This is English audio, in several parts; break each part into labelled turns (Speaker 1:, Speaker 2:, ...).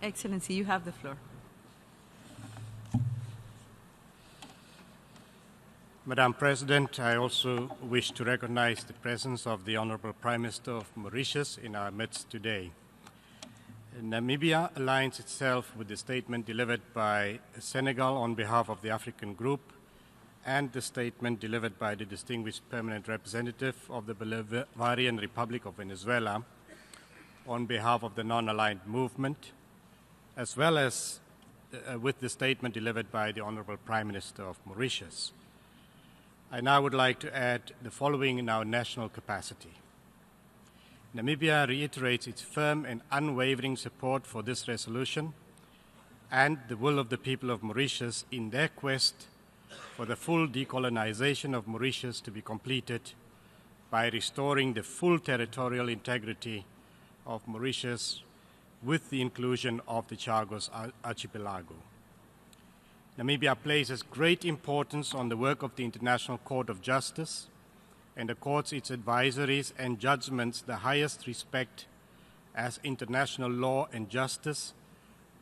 Speaker 1: Excellency, you have the floor.
Speaker 2: Madam President, I also wish to recognize the presence of the Honorable Prime Minister of Mauritius in our midst today. Namibia aligns itself with the statement delivered by Senegal on behalf of the African Group and the statement delivered by the distinguished permanent representative of the Bolivarian Republic of Venezuela on behalf of the non-aligned movement, as well as with the statement delivered by the Honorable Prime Minister of Mauritius. I now would like to add the following in our national capacity. Namibia reiterates its firm and unwavering support for this resolution and the will of the people of Mauritius in their quest for the full decolonization of Mauritius to be completed by restoring the full territorial integrity of Mauritius with the inclusion of the Chagos Archipelago. Namibia places great importance on the work of the International Court of Justice and accords its advisories and judgments the highest respect, as international law and justice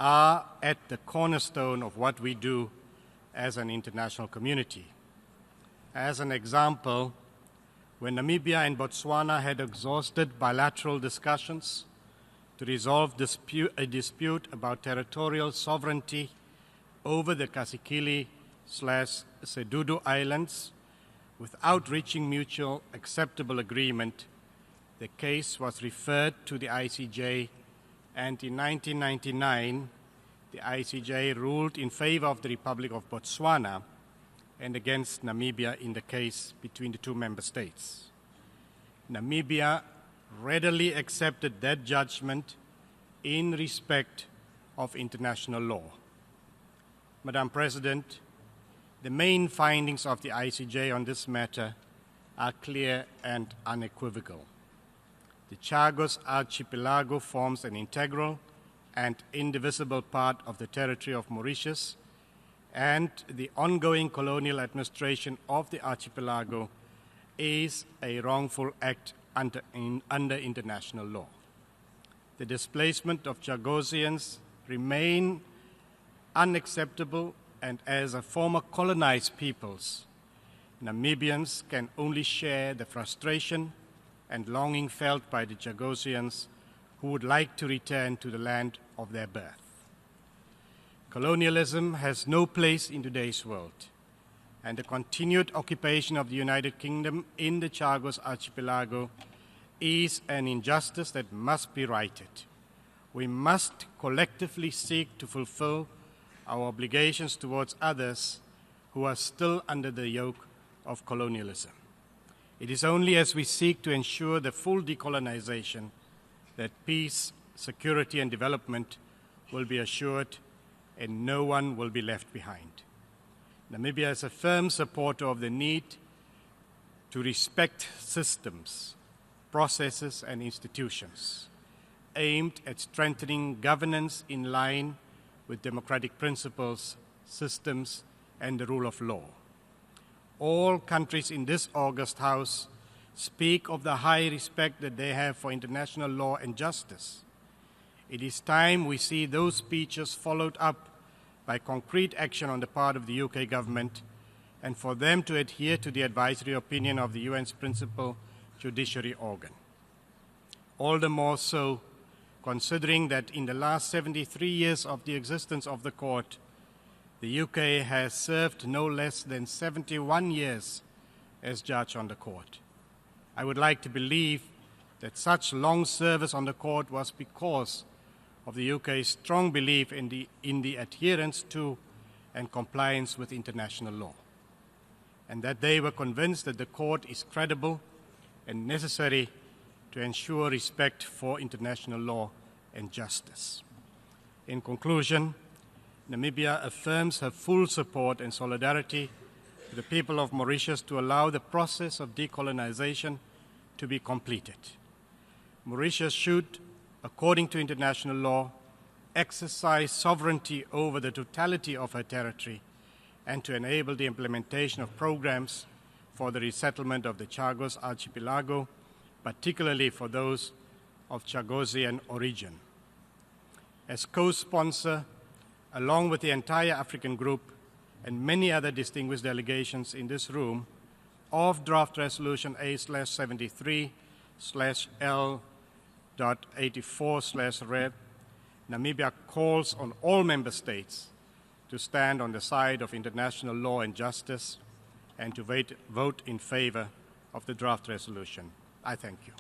Speaker 2: are at the cornerstone of what we do as an international community. As an example, when Namibia and Botswana had exhausted bilateral discussions to resolve a dispute about territorial sovereignty over the Kasikili/Sedudu Islands, without reaching mutual acceptable agreement, the case was referred to the ICJ, and in 1999, the ICJ ruled in favor of the Republic of Botswana and against Namibia in the case between the two member states. Namibia readily accepted that judgment in respect of international law. Madam President, the main findings of the ICJ on this matter are clear and unequivocal. The Chagos Archipelago forms an integral and indivisible part of the territory of Mauritius, and the ongoing colonial administration of the archipelago is a wrongful act under international law. The displacement of Chagosians remain unacceptable, and as a former colonized peoples, Namibians can only share the frustration and longing felt by the Chagosians who would like to return to the land of their birth. Colonialism has no place in today's world, and the continued occupation of the United Kingdom in the Chagos Archipelago is an injustice that must be righted. We must collectively seek to fulfill our obligations towards others who are still under the yoke of colonialism. It is only as we seek to ensure the full decolonization that peace, security, and development will be assured and no one will be left behind. Namibia is a firm supporter of the need to respect systems, processes, and institutions aimed at strengthening governance in line with democratic principles, systems, and the rule of law. All countries in this august House speak of the high respect that they have for international law and justice. It is time we see those speeches followed up by concrete action on the part of the UK government, and for them to adhere to the advisory opinion of the UN's principal judiciary organ. All the more so, considering that in the last 73 years of the existence of the court, the UK has served no less than 71 years as judge on the court. I would like to believe that such long service on the court was because of the UK's strong belief in the adherence to and compliance with international law, and that they were convinced that the court is credible and necessary to ensure respect for international law and justice. In conclusion, Namibia affirms her full support and solidarity to the people of Mauritius to allow the process of decolonization to be completed. Mauritius should, according to international law, exercise sovereignty over the totality of her territory and to enable the implementation of programs for the resettlement of the Chagos Archipelago, particularly for those of Chagosian origin. as co-sponsor, along with the entire African group and many other distinguished delegations in this room, of Draft Resolution A/73/L.84/Red, Namibia calls on all member states to stand on the side of international law and justice and to vote in favor of the draft resolution. I thank you.